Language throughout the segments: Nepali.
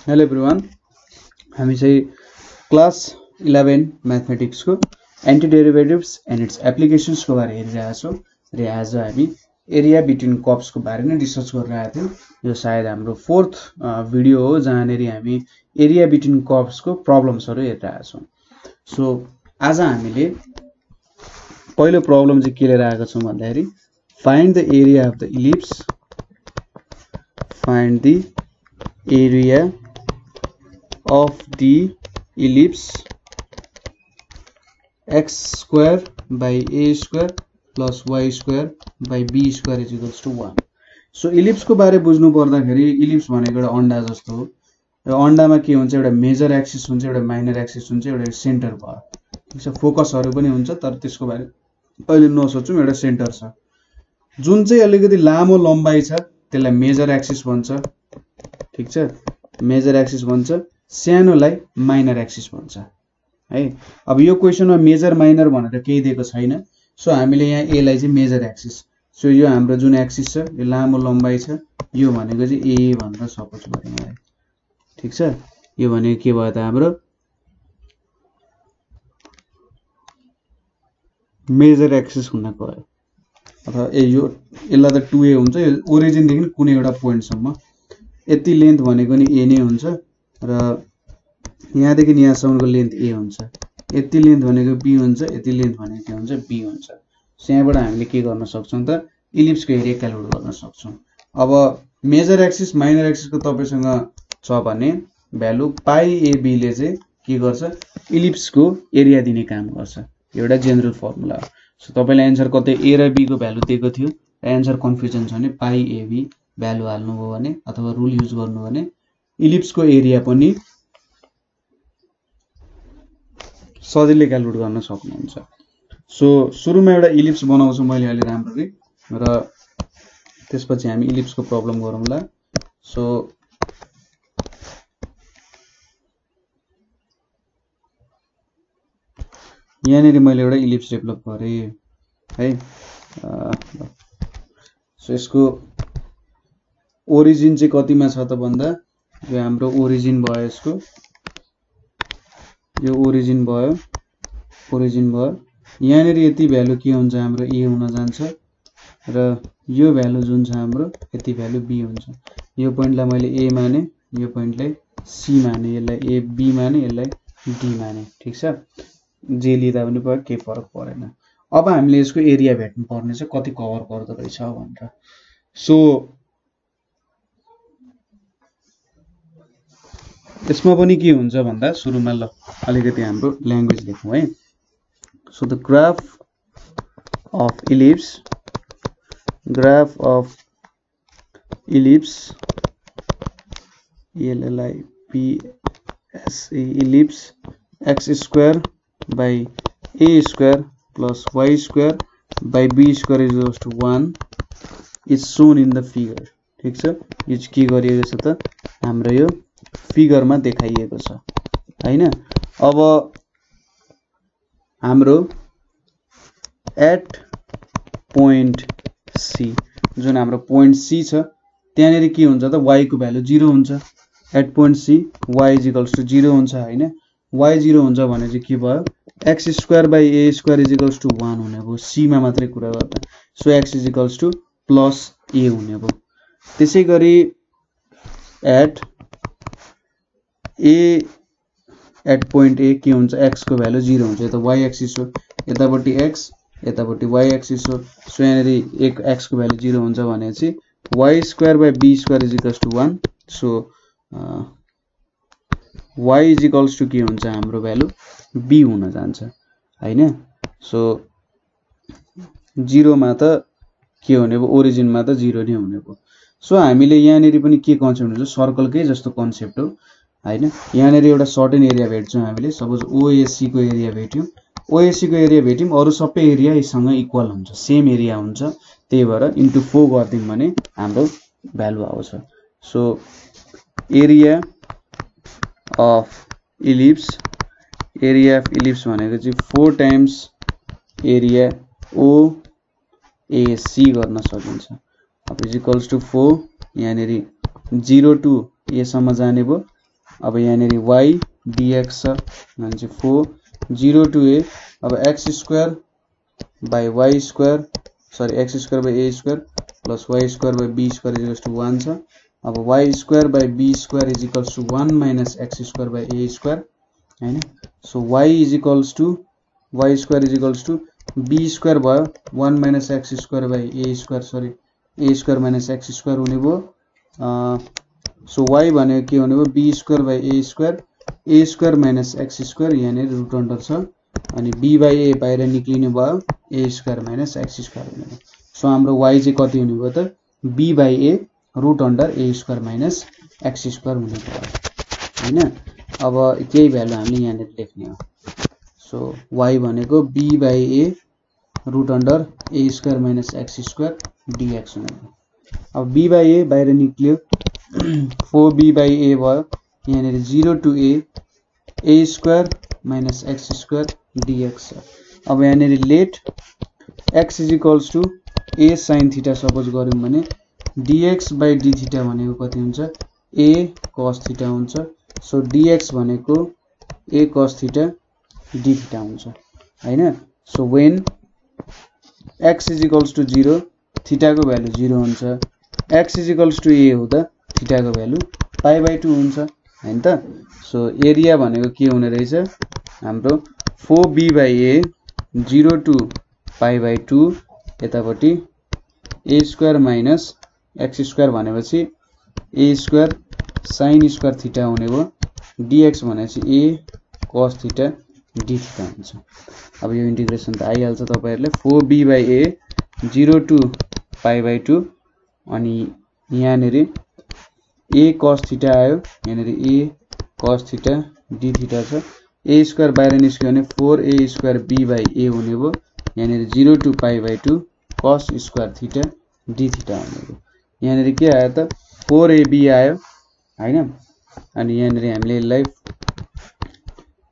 हेलो एभ्रिवान, हामी चाहिँ क्लास 11 म्याथमेटिक्सको एन्टी डेरिभेटिभ्स एन्ड इट्स एप्लिकेसन्सको बारे हेरिरहेका छौँ र आज हामी एरिया बिट्विन कर्व्सको बारे नै डिस्कस गरिरहेका थियौँ। यो सायद हाम्रो फोर्थ भिडियो हो जहाँनेरि हामी एरिया बिट्विन कर्व्सको प्रब्लम्सहरू हेरिरहेका छौँ। सो आज हामीले पहिलो प्रब्लम चाहिँ के लिएर आएका छौँ भन्दाखेरि find the area of the ellipse, find the area of the ellipse x square by a square plus y square by b square is equals to 1. So इलिप्सको बारे बुझ्नु पर्दाखेरि इलिप्स भनेको एउटा अन्डा जस्तो हो। र अन्डामा के हुन्छ, एउटा मेजर एक्सिस हुन्छ, एउटा माइनर एक्सिस हुन्छ, एउटा सेन्टर भयो। ठीक छ, फोकसहरू पनि हुन्छ, तर त्यसको बारे अहिले नसोचौँ। एउटा सेन्टर छ जुन चाहिँ अलिकति लामो लम्बाइ छ, त्यसलाई मेजर एक्सिस भन्छ। ठीक छ, मेजर एक्सिस भन्छ। सानोलाई माइनर एक्सिस भन्छ है। अब यो क्वेसनमा मेजर माइनर भनेर केही दिएको छैन, सो हामीले यहाँ ए लाई चाहिँ मेजर एक्सिस, सो यो हाम्रो जुन एक्सिस छ, यो लामो लम्बाइ छ, यो भनेको चाहिँ ए भनेर सपोज गरौँ है। ठीक छ, यो भनेको के भयो त, हाम्रो मेजर एक्सिस हुन गयो। अथवा यो यसलाई त 2a हुन्छ। यो ओरिजिनदेखि कुनै एउटा पोइन्टसम्म यति लेन्थ भनेको नि ए नै हुन्छ र यहाँदेखि यहाँसम्मको लेन्थ ए हुन्छ। यति लेन्थ भनेको बी हुन्छ, यति लेन्थ भनेको के हुन्छ, बी हुन्छ। सो यहाँबाट हामीले के गर्न सक्छौँ त, इलिप्सको एरिया क्यालकुलेट गर्न सक्छौँ। अब मेजर एक्सिस माइनर एक्सिसको तपाईँसँग छ भने भ्यालु पाई एबीले चाहिँ के गर्छ, इलिप्सको एरिया दिने काम गर्छ। एउटा जेनरल फर्मुला हो। सो तपाईँलाई एन्सर कतै ए र बी को भ्यालु दिएको थियो र एन्सर कन्फ्युजन छ भने पाई एबी भ्यालु हाल्नुभयो भने अथवा रुल युज गर्नु भने इलिप्सको एरिया पनि सजिलै क्यालकुलेट गर्न सक्नुहुन्छ। सो सुरुमा एउटा इलिप्स बनाउँछु मैले अहिले राम्ररी र त्यसपछि हामी इलिप्सको प्रब्लम गरौँला। सो यहाँनिर मैले एउटा इलिप्स डेभलप गरेँ है। सो यसको ओरिजिन चाहिँ कतिमा छ त भन्दा, यो हाम्रो ओरिजिन भयो, यसको यो ओरिजिन भयो। यहाँनिर यति भ्यालु के हुन्छ, हाम्रो ए हुन जान्छ र यो भ्यालु जुन छ हाम्रो यति भ्यालु बी हुन्छ। यो पोइन्टलाई मैले ए माने, यो पोइन्टलाई सी माने, यसलाई ए बी माने, यसलाई डी माने। ठीक छ, जे लिँदा पनि भयो, केही फरक परेन। अब हामीले यसको एरिया भेट्नु पर्ने छ, कति कभर गर्दो रहेछ भनेर। सो यसमा पनि के हुन्छ भन्दा सुरुमा ल अलिकति हाम्रो ल्याङ्ग्वेज लेखौँ है। So the graph of ellipse एलएलआईपीएसई ellipse x square by a square plus Y square by B square is equals to 1 is Son in the figure. ठीक छ, यो चाहिँ के गरिएको छ त, हाम्रो यो फिगरमा देखाइएको छ हैन। अब हाम्रो एट पोइन्ट सी, जुन हाम्रो पोइन्ट सी छ, त्यहाँनिर के हुन्छ त, y को भ्यालु 0 हुन्छ। At point C y is equals to 0 हुन्छ हैन। y 0 हुन्छ भने चाहिँ के भयो, x square by a square is equals to 1 हुने भयो, सी मा मात्रै कुरा गर्दा। So x is equals to plus a हुने भयो। त्यसै गरी एट पोइन्ट ए के हुन्छ, एक्स को भ्यालु 0 हुन्छ। यता वाई एक्सिस हो, यतापट्टि एक्स, यतापट्टि वाई एक्सिस हो। सो यहाँनिर एक एक्स को भ्यालु 0 हुन्छ भनेपछि Y square by B square is equals to 1। So Y is equals to के हुन्छ, हाम्रो भ्यालु बी हुन जान्छ हैन। सो 0 मा त के हुने भयो, ओरिजिनमा त 0 नै हुने भयो। सो हामीले यहाँनिर पनि के कन्सेप्ट हुन्छ, सर्कलकै जस्तो कन्सेप्ट हो हैन। यहाँनिर एउटा सर्टेन एरिया भेट्छौँ हामीले, सपोज ओएसी को एरिया भेट्यौँ, ओएसी को एरिया भेट्यौँ, अरू सबै एरिया यसँग इक्वल हुन्छ, सेम एरिया हुन्छ। त्यही भएर इन्टु 4 गरिदिउँ भने हाम्रो भ्यालु आउँछ। सो एरिया अफ इलिप्स भनेको चाहिँ 4 टाइम्स एरिया ओएसी गर्न सकिन्छ। अब इज इक्वल्स टु 4, यहाँनिर 0 टु ए सम्म जाने भयो, अब यहाँनेरि y dx छ भनेपछि 4 0 to a अब x square by y square sorry x square by a square plus y square by b square is equals to 1 छ अब y square by b square is equals to 1 minus x square by a square हैन so y is equals to y square is equals to b square भयो 1 minus x square by a square sorry a square minus x square हुने भयो so y भनेको के हुने भयो b square by a square minus x square यहाँ रुट अन्डर छ अनि b by a बाहिर निक्लिने भयो a square minus x square हुने भयो so हाम्रो y चाहिँ कति हुने भयो त b by a root under a square minus x square हुने भयो हैन अब केही भ्यालु हामीले यहाँ लेख्ने हो so y भनेको b by a root under a square minus x square dx हुने भयो अब b by a बाहिर निक्लियो 4b by a भयो यहाँ 0 to a square minus x square dx अब यहाँ let x is equals to a sin theta suppose गर्यौं भने dx by d theta भनेको कति हुन्छ a cos theta हुन्छ so dx भनेको a cos theta d theta हुन्छ हैन so when x is equals to 0 theta को भ्यालु 0 हुन्छ x is equals to a हुँदा theta को भ्यालु pi by 2 हुन्छ हैन त so एरिया भनेको के हुने रहेछ हाम्रो 4b by a 0 to pi by 2 यतापटि a square minus x square भनेपछि a square sin square theta हुने भयो dx भनेपछि a cos theta d theta हुन्छ अब यो इन्टिग्रेसन त आइहाल्छ तपाईहरुले 4b by a 0 to pi by 2 अनि यहाँ नेरी a cos theta आयो यहाँ नेरी a cos theta d theta छ a square बाहिर निस्क्यो भने 4a square b by a हुने भयो यहाँ नेरी 0 to pi by 2 cos square theta d theta हुने भयो यहाँ नेरी के आयो त 4ab आयो हैन अनि यहाँ नेरी हामीले यसलाई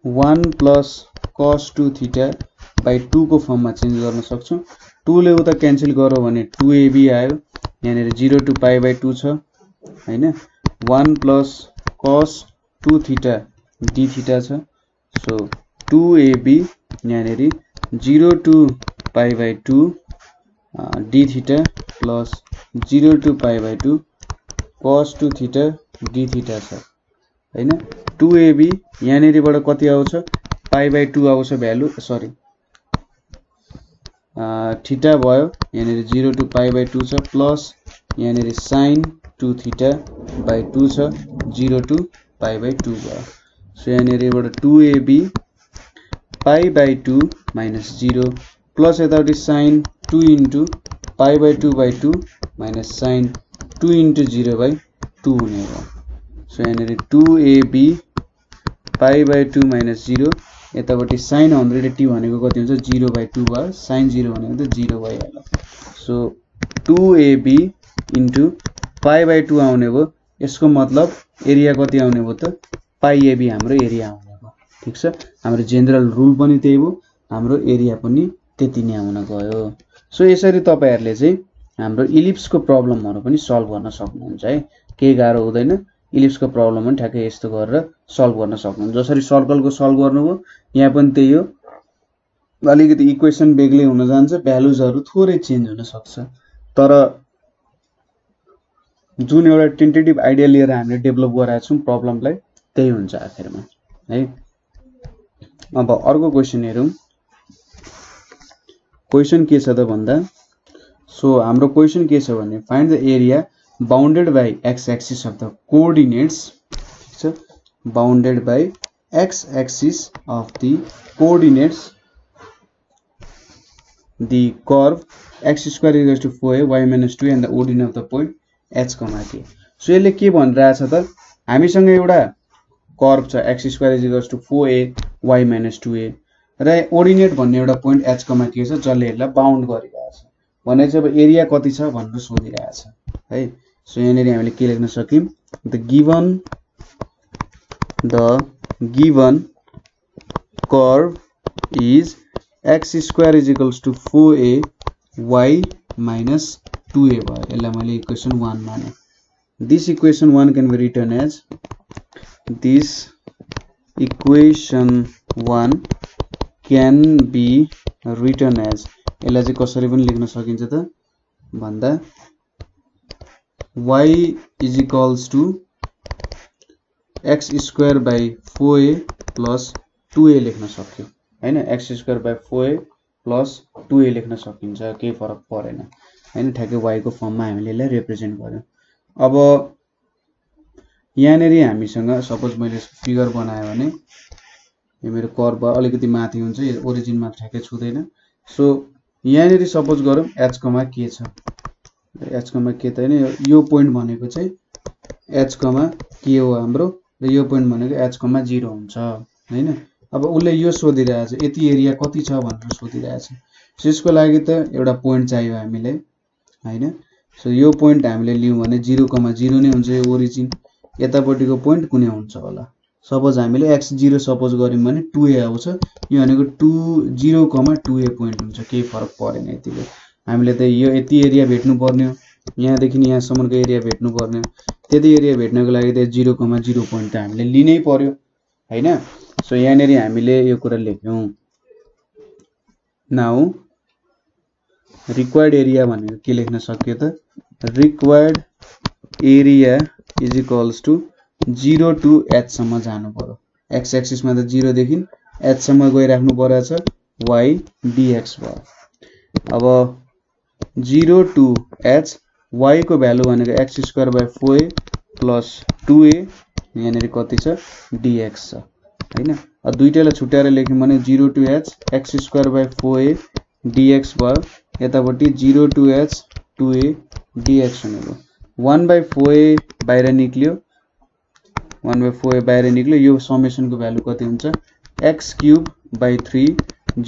1 plus cos 2 theta by 2 को फर्ममा चेन्ज गर्न सक्छौं 2 ले उता क्यान्सल गरौ भने 2ab आयो यहाँ नेरी 0 to pi by 2 छ हैन 1 plus cos 2 theta d theta छ so 2ab यहाँ नेरी 0 to pi by 2 d theta plus 0 to pi by 2 cos 2 theta d theta छ हैन 2ab यहाँ नेरीबाट कति आउँछ pi by 2 आउँछ भ्यालु सरी थीटा भयो यहाँ नेरी 0 to pi by 2 छ प्लस यहाँ नेरी sin 2 theta by 2 छ 0 to pi by 2 भयो सो यहाँ नेरीबाट 2ab pi by 2 minus 0 plus यताउति sin 2 into pi by 2 by 2 minus sin 2 into 0 by 2 हुने हो सो यहाँ नेरी 2ab pi by 2 minus 0 यतापटि sin 100t भनेको कति हुन्छ 0 by 2 भयो sin 0 भनेको त 0 भइहाल्यो so 2ab into pi by 2 आउने भयो यसको मतलब एरिया कति आउने भयो त pi ab हाम्रो एरिया आउने भयो ठीक छ हाम्रो जनरल रुल पनि त्यही हो हाम्रो एरिया पनि त्यति नै आउन गयो सो यसरी तपाईहरुले चाहिँ हाम्रो इलिप्सको प्रब्लमहरु पनि सल्भ गर्न सक्नुहुन्छ है के गाह्रो हुँदैन इलिप्सको प्रब्लम पनि ठ्याक्कै यस्तो गरेर सल्भ गर्न सक्नुहुन्छ जसरी सर्कलको सल्भ गर्नुभयो यहाँ पनि त्यही हो अलिकति इक्वेसन बेग्लै हुन जान्छ भ्यालुजहरु थोरै चेन्ज हुन सक्छ तर जुन एउटा टेन्टेटिभ आइडिया लिएर हामीले डेभलप गराएको छौं प्रब्लमलाई त्यही हुन्छ आखिरमा है अब अर्को क्वेशन हेरौं क्वेशन के छ त भन्दा सो हाम्रो क्वेशन के छ भने find the area bounded by x axis of the coordinates bounded by x axis of the coordinates the curve x square is equal to 4a y minus 2 and the ordinate of the point h comma k so यसले के भनिरहेछ त हामीसँग एउटा कर्व छ x square is equal to 4a y minus 2a र ordinate भन्ने एउटा point h comma k छ जसले यसलाई बाउन्ड गरिरहेछ भने चाहिँ अब एरिया कति छ भनेर सोधिरहेछ है सो यहाँ नेरी हामीले के लेख्न सक्यौं the given curve is x square is equals to 4a y minus 2a भयो यसलाई मैले इक्वेसन 1 माने this equation 1 can be written as this equation 1 can be written as, यसलाई चाहिँ कसरी पनि लेख्न सकिन्छ त भन्दा y is equals to x square by 4a plus 2a लेख्न सक्यो हैन। x square by 4a plus 2a लेख्न सकिन्छ, केही फरक परेन हैन। ठ्याक्कै y को फर्ममा हामीले यसलाई रिप्रेजेन्ट गर्यौं। अब यहाँनेरि हामीसँग सपोज मैले फिगर बनाए भने यो मेरो कर्व अलिकति माथि हुन्छ, यो ओरिजिनमा ठ्याक्कै छुदैन। सो यहाँनेरि सपोज गरौँ h कमा के छ, h कमा के त हैन, यो पोइन्ट भनेको चाहिँ h कमा के हो हाम्रो, र यो पोइन्ट भनेको h कमा 0 हुन्छ हैन। अब उसले यो सोधिरहेछ यति एरिया कति छ भनेर सोधिरहेछ। सो यसको लागि त एउटा पोइन्ट चाहियो हामीलाई हैन। सो यो पोइन्ट हामीले लियौं भने 0,0 नै हुन्छ यो ओरिजिन। यतापट्टिको पोइन्ट कुनै हुन्छ होला, सपोज हामीले x0 सपोज गर्यौं भने 2a आउँछ, यो भनेको 0,2a पोइन्ट हुन्छ, केही फरक परेन। यतिले हामीले त यो यति एरिया भेट्नु पर्ने हो, यहाँदेखि यहाँसम्मको एरिया भेट्नु पर्ने हो। त्यति एरिया भेट्नको लागि त 0,0 पोइन्ट त हामीले लिनै पर्यो हैन। सो यहाँनेरि हामीले यो कुरा लेख्यौं। नाउ रिक्वायर्ड एरिया भनेको के लेख्न सक्यो त, required area is equals to 0 to h सम्म जानु पर्यो। x एक्सिसमा त 0 देखि h सम्म गइराख्नु परेछ, y dx भयो। अब 0 टु h, y को भ्यालु भनेको x square by 4a plus 2a, यहाँनेरि कति छ dx छ हैन। अब दुईटालाई छुट्याएर लेख्यौं भने 0 to h x square by 4a dx भयो, यतापट्टि 0 टु h 2a dx हुनेको। 1/4a बाहिर निक्ल्यो, 1/4a बाहिर निक्ल्यो, यो समेसनको भ्यालु कति हुन्छ x cube by 3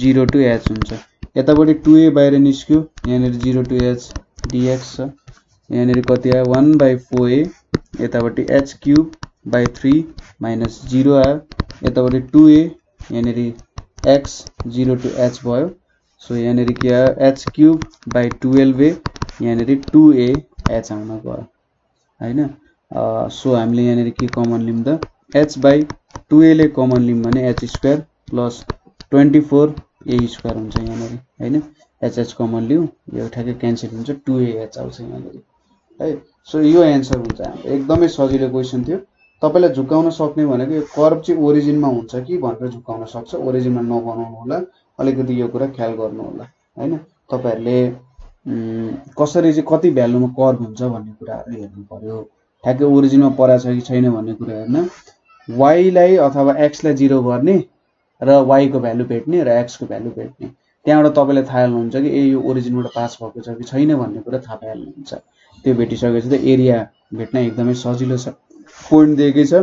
0 to h हुन्छ। यतापट्टि 2a बाहिर निस्क्यो, यहाँनेरि 0 टु h dx छ, यहाँनेरि कति आयो 1/4a, यतापट्टि h क्यूब बाई 3 माइनस 0 आयो, यतापट्टि 2a, यहाँनेरि x 0 टु h भयो। सो यहाँनेरि के आयो h क्यूब बाई 12a, यहाँनेरि 2a h आउन गयो हैन। सो हामीले यहाँनेरि के कमन लियौं त, h बाई 2a ले कमन लियौं भने h square plus 24a square हुन्छ यहाँनेरि हैन। h कमन लियौं, यो ठ्याक्कै क्यान्सल हुन्छ, 2ah आउँछ यहाँनेरि है। सो यो एन्सर हुन्छ हाम्रो। एकदमै सजिलो क्वेशन थियो। तपाईलाई झुकाउन सक्ने भनेको यो कर्व चाहिँ ओरिजिनमा हुन्छ कि भनेर झुकाउन सक्छ, ओरिजिनमा नबनाउनु होला, अलिकति यो कुरा ख्याल गर्नु होला हैन। तपाईहरुले कसरी चाहिँ कति भ्यालुमा कर्व हुन्छ भन्ने कुराहरु हेर्नु पर्यो। ठ्याक्कै ओरिजिनमा परा छ कि छैन भन्ने कुरा हेर्न, y लाई अथवा x लाई 0 गर्ने र y को भ्यालु भेट्ने र x को भ्यालु भेट्ने, त्यहाँबाट तपाईले थाहा हाल्नुहुन्छ कि यो ओरिजिनबाट पास भएको छ कि छैन भन्ने कुरा थाहा पाइहाल्नुहुन्छ। त्यो भेटिसकेपछि त एरिया भेट्न एकदमै सजिलो छ। पोइन्ट दिएकै छ,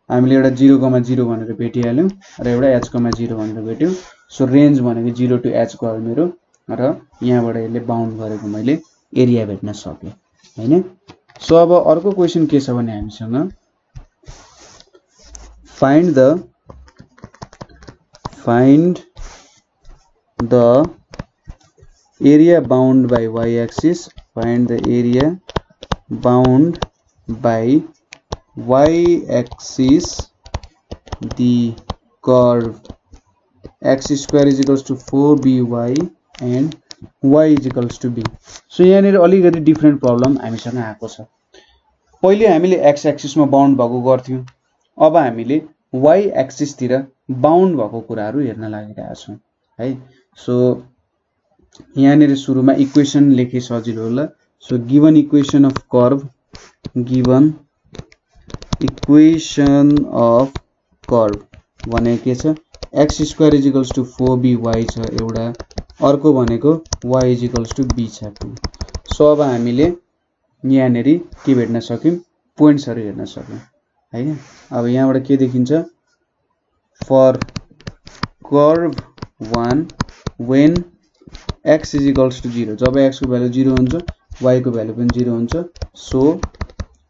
हामीले एउटा 0,0 भनेर भेटिहाल्यौं र एउटा h,0 भनेर भेट्यौं। सो रेन्ज भनेको 0 टु h गयो मेरो, र यहाँबाट यसले बाउन्ड गरेको मैले एरिया भेट्न सके हैन। सो अब अर्को क्वेशन के छ भने हामीसँग find the area bound by y axis, find the area bound by y axis the curve x square is equals to 4by and y is equals to b। So यहाँनेर अलिकति डिफरेन्ट प्रब्लम हामीसँग आएको छ। पहिले हामीले x एक्सिस मा बाउन्ड भएको गर्थ्यौं, अब हामीले y एक्सिस तिर बाउन्ड भएको कुराहरु हेर्न लागिरहेका छौं है। सो यहाँनेर सुरुमा इक्वेसन लेखे सजिलो होला। So given equation of curve, given equation of curve भनेको के छ, x square is equals to 4by छ एउटा, अर्को भनेको y is equals to b छ 2। सो अब हामीले यहाँनेरि के भेट्न सक्यौं, पोइन्ट्सहरु हेर्न सक्यौं हैन। अब यहाँबाट के देखिन्छ, for curve 1 when x is equals to 0, जब x को भ्यालु 0 हुन्छ y को भ्यालु पनि 0 हुन्छ। So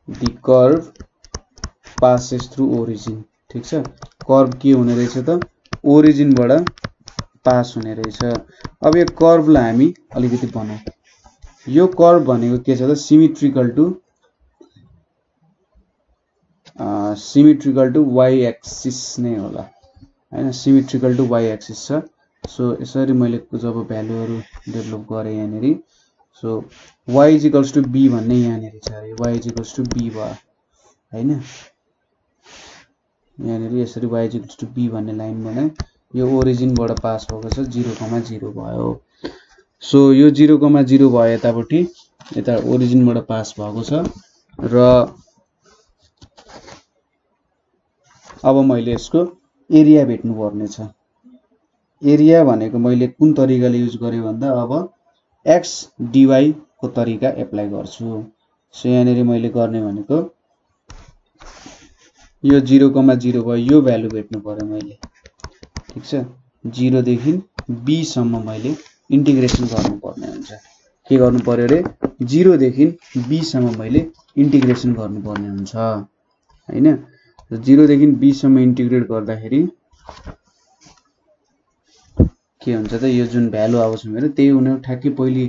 the curve passes through origin। ठीक छ, कर्व के हुने रहेछ त, ओरिजिन बाट पास हुने रहेछ। अब यो कर्वलाई हामी अलिकति बनाऊ। यो कर्व भनेको के छ त, symmetrical to symmetrical to Y axis नै होला हैन सिमेट्रिकल टु वाई एक्सिस छ सो यसरी मैले जब भ्यालुहरु डेभलप गरे यहाँनेरि so y equals to b भन्ने यहाँनेरि छ अरे y इक्वल्स टु b भयो हैन यहाँनेरि यसरी y इक्वल्स टु b भन्ने लाइन बनाए यो ओरिजिन बाट पास भएको छ 0,0 भयो सो यो 0,0 भयो यतापट्टि यता ओरिजिन बाट पास भएको छ र अब मैले यसको एरिया भेट्नु पर्ने छ एरिया भनेको मैले कुन तरिकाले युज गरे भन्दा अब x dy को तरिका एप्लाई गर्छु सो यहाँनेरि मैले गर्ने भनेको यो 0,0 भयो यो भ्यालु भेट्नु पर्यो मैले ठीक छ 0 देखि b सम्म मैले इन्टिग्रेसन गर्नु पर्ने हुन्छ के गर्नु पर्यो रे 0 देखि b सम्म मैले इन्टिग्रेसन गर्नु पर्ने हुन्छ हैन 0 देखि b सम्म इन्टिग्रेट गर्दाखेरि के हुन्छ त यो जुन भ्यालु आउँछ मेरो त्यही हुने ठ्याक्कै पहिले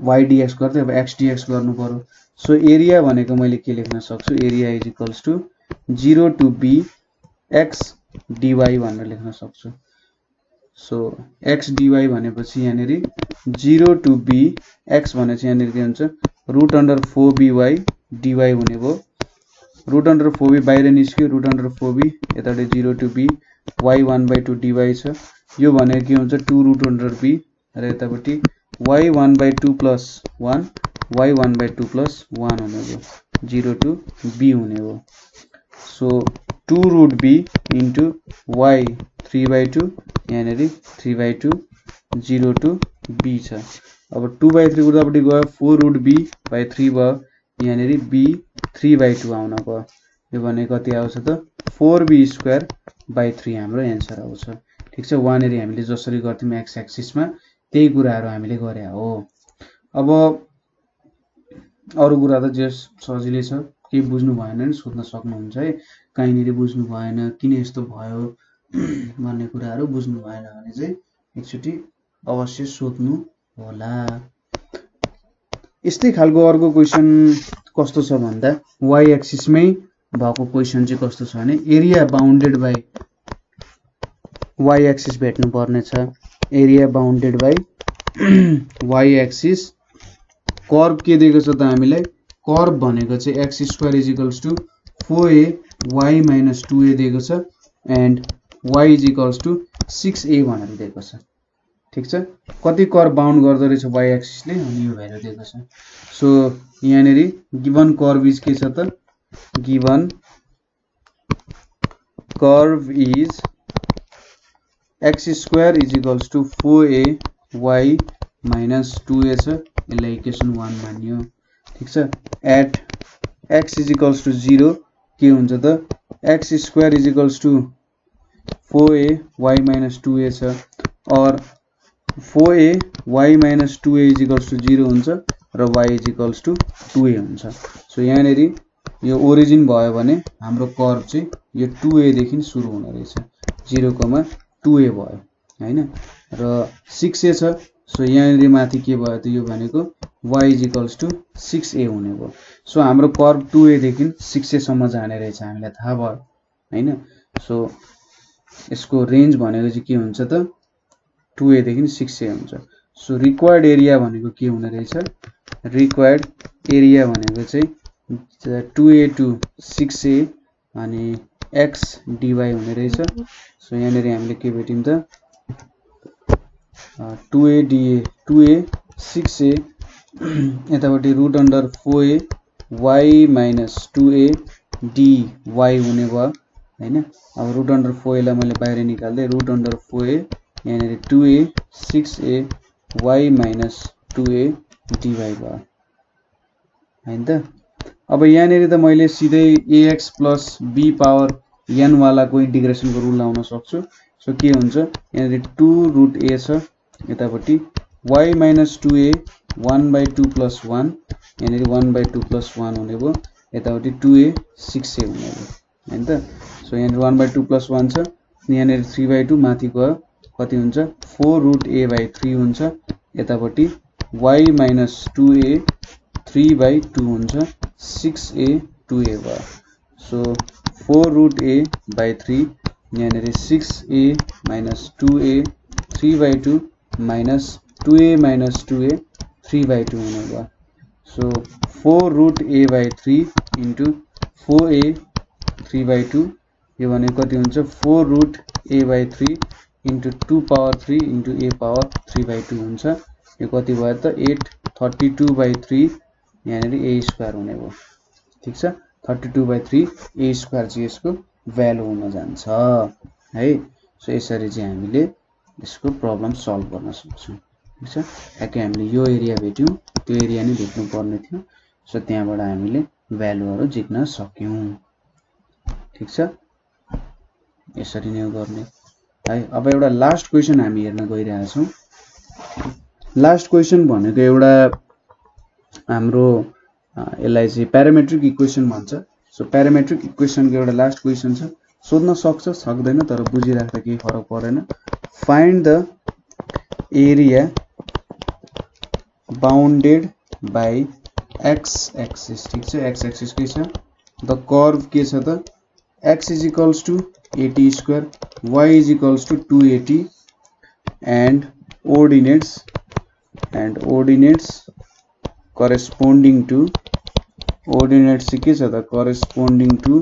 y dx गर्दै अब x dx गर्नु पर्यो सो एरिया भनेको मैले के लेख्न सक्छु area is equals to 0 to b x dy भनेर लेख्न सक्छु सो x dy भनेपछि यहाँनेरि 0 टु b x भनेपछि यहाँनेरि के हुन्छ √4by dy हुने भयो √4b बाहिर निस्क्यो √4b यताले 0 to b y 1/2 dy छ यो भनेको के हुन्छ 2√b र यतापट्टि y 1/2 प्लस 1 y 1/2 प्लस 1 हुने भयो 0 टु b हुने भयो सो 2√b इन्टु y 3/2 यहाँनेरि 3/2 0 टु b छ अब 2/3 उतापट्टि गयो 4√b/3 भयो यहाँनेरि b 3/2 आउन गयो यो भनेको कति आउँछ त 4b²/3 हाम्रो एन्सर आउँछ ठीक छ वहाँनेरि हामीले जसरी गर्थ्यौं x एक्सिसमा त्यही कुराहरु हामीले गरे हो अब अरु कुरा त जस सजिलै छ के बुझ्नु भएन नि सोध्न सक्नुहुन्छ है काहीँनेरि बुझ्नु भएन किन यस्तो भयो भन्ने कुराहरु बुझ्नु भएन भने चाहिँ एकचोटी अवश्य सोध्नु होला यस्तै खालको अर्को क्वेशन कस्तो छ भन्दा y एक्सिसमै भएको क्वेशन चाहिँ कस्तो छ भने area bounded by y axis भेट्नु पर्ने छ area bounded by y axis curve के दिएको छ त हामीलाई कर्व भनेको चाहिँ x² equals to 4a y - 2a दिएको छ and y equals to 6a भनेर दिएको छ ठीक छ कति कर्व बाउन्ड गर्दै रहेछ y एक्सिसले अनि यो भ्यालु दिएको छ सो यहाँनेरि गिवन कर्व इज के छ त given curve is x² is equals to 4a y - 2a छ यसलाई इक्वेसन 1 मान्यो ठीक छ at x is equals to 0 के हुन्छ त x² is equals to 4a y - 2a छ और 4a y - 2a is equals to 0 हुन्छ र y is equals to 2a हुन्छ सो यहाँनेरि यो ओरिजिन भयो भने हाम्रो कर्व चाहिँ यो 2a देखि सुरु हुने रहेछ 0,2a भयो हैन र 6a छ सो यहाँनेरि माथि के भयो त यो भनेको y is equals to 6a हुने भयो सो हाम्रो कर्व 2a देखि 6a सम्म जाने रहेछ हामीलाई थाहा भयो हैन सो यसको रेन्ज भनेको चाहिँ के हुन्छ त 2a देखि 6a हुन्छ सो रिक्वायर्ड एरिया भनेको के हुने रहेछ रिक्वायर्ड एरिया भनेको चाहिँ 2a टु 6a अनि x dy हुने रहेछ सो यहाँनेरि हामीले के भेट्यौं त 2a dA 2a 6a यतापट्टि √4a y - 2a dy हुने भयो हैन अब √4a लाई मैले बाहिर निकाल्दै √4a यहाँनेरि 2a 6a y - 2a dy भयो हैन त अब यहाँनेरि त मैले सिधै ax + b पावर n वालाको इन्टिग्रेसनको रुल लाउन सक्छु सो के हुन्छ यहाँनेरि 2√a छ यतापट्टि y - 2a 1/2 + 1 यहाँनेरि 1/2 + 1 हुने भयो यतापट्टि 2a 6a हुने भयो हैन त सो यहाँनेरि 1/2 + 1 छ यहाँनेरि 3/2 माथि गयो कति हुन्छ 4√a/3 हुन्छ यतापट्टि y - 2a 3/2 हुन्छ 6a 2a भयो सो 4√a/3 यहाँनिर 6a minus 2a 3/2 minus 2a minus 2a 3/2 हुने भयो। सो 4√a/3 into 4a 3/2 यो भनेको कति हुन्छ 4√a/3 into 2 power 3 into a power 3/2 हुन्छ। यो कति भयो त 832/3 यहाँनिर a स्क्वायर हुने भयो। ठीक छ 32/3 a स्क्वायर चाहिँ यसको भ्यालु हुन जान्छ है। सो यसरी चाहिँ हामीले यसको प्रब्लम सल्भ गर्न सक्छौं। ठीक छ ठ्याक्कै हामीले यो एरिया भेट्यौं त्यो एरिया नै भेट्नु पर्ने थियो। सो त्यहाँबाट हामीले भ्यालुहरु झिक्न सक्यौं। ठीक छ यसरी नै गर्ने है। अब एउटा लास्ट क्वेशन हामी हेर्न गइरहेका छौं। लास्ट क्वेशन भनेको एउटा हाम्रो यसलाई चाहिँ प्यारामेट्रिक इक्वेसन भन्छ। सो प्यारामेट्रिक इक्वेसनको एउटा लास्ट क्वेशन छ। सोध्न सक्छ सक्दैन तर बुझिराख्दा केही फरक पर्दैन। Find the area bounded by x axis. ठीक छ एक्स एक्सिस के छ द कर्व के छ त x is equals to 80 square, y is equals to 280 and ordinates corresponding to ordinates के छ त corresponding to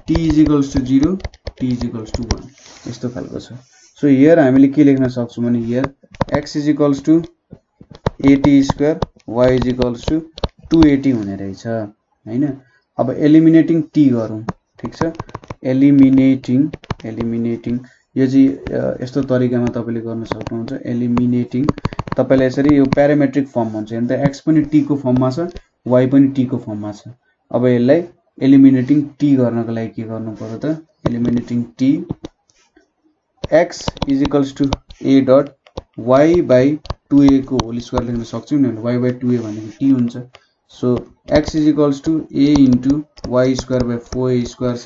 t is equals to 0 t is equals to 1 यस्तो खालको छ। सो हियर हामीले के लेख्न सक्छौं भने here x is equals to 80 square y is equals to 280 हुने रहेछ हैन। अब एलिमिनेटिङ t गरौँ। ठीक छ एलिमिनेटिङ यो चाहिँ यस्तो तरिकामा तपाईले गर्न सक्नुहुन्छ। एलिमिनेटिङ तपाईलाई यसरी यो प्यारामेट्रिक फर्म हुन्छ हैन त x पनि t को फर्ममा छ y पनि t को फर्ममा छ। अब यसलाई एलिमिनेटिङ t गर्नको लागि के गर्नु पर्यो त एलिमिनेटिङ t x is equals to a dot y by 2a को होल स्क्वायर लेख्न सक्छौं नि y by 2a भनेको t हुन्छ। So x is equals to a into y square by 4a square छ।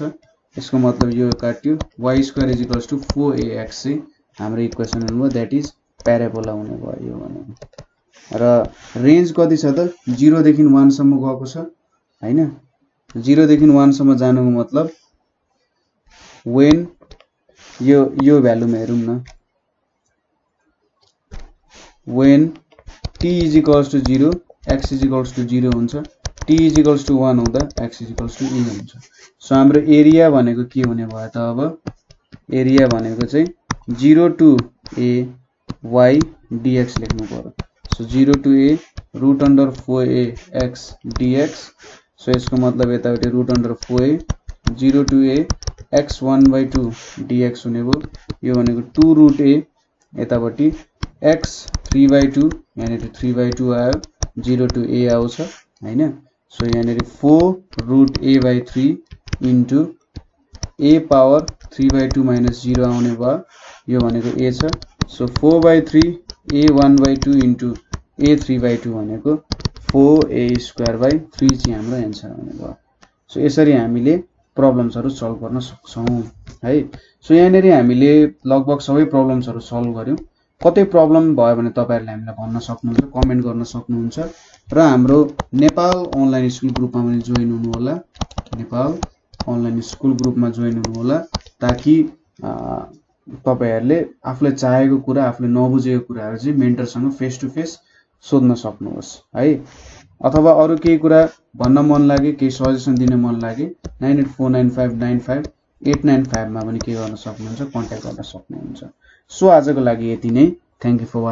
यसको मतलब यो काट्यो y square is equals to 4ax चाहिँ हाम्रो इक्वेसन हुनुभयो दैट इज प्याराबोला हुने भयो यो भनेको। र रेन्ज कति छ त 0 देखि 1 सम्म गएको छ हैन। 0 देखि 1 सम्म जानुको मतलब when यो भ्यालुमा हेरौँ न when t is equals to 0 x is equals to 0 हुन्छ t is equals to 1 हुँदा x is equals to a हुन्छ। सो हाम्रो एरिया भनेको के हुने भयो त अब एरिया भनेको चाहिँ 0 to a y dx लेख्नु पर्यो। So 0 to a root under 4a x dx। So यसको मतलब यताउति root under 4a 0 to a x 1/2 dx हुने भयो। यो भनेको 2 root a यतापटि x 3/2 यहाँनिर 3/2 आयो 0 to a आउँछ हैन। सो यहाँनिर 4 root a/3 into a power 3/2 minus 0 आउने भयो यो भनेको a छ। सो 4/3 a 1/2 into a 3/2 भनेको 4a square by 3 चाहिँ हाम्रो आन्सर आउने भयो। सो यसरी हामीले प्रब्लम्सहरु सल्भ गर्न सक्छौं है। सो यहाँनिर हामीले लगभग सबै प्रब्लम्सहरु सल्भ गर्यौं। कतै प्रब्लम भयो भने तपाईहरुले हामीलाई भन्न सक्नुहुन्छ कमेन्ट गर्न सक्नुहुन्छ र हाम्रो नेपाल अनलाइन स्कुल ग्रुपमा पनि जोइन हुनु होला। नेपाल अनलाइन स्कुल ग्रुपमा जोइन हुनु होला ताकि तपाईहरुले आफुले चाहेको कुरा आफुले नबुझेको कुराहरु चाहिँ मेन्टरसँग फेस टु फेस सोध्न सक्नुहोस् है। अथवा अरु केही कुरा भन्न मन लागे केही सजेसन दिन मन लागे 9849595895 मा पनि के गर्न सक्नुहुन्छ कन्ट्याक्ट गर्न सक्नुहुन्छ। सो आजको लागि यति नै। Thank you for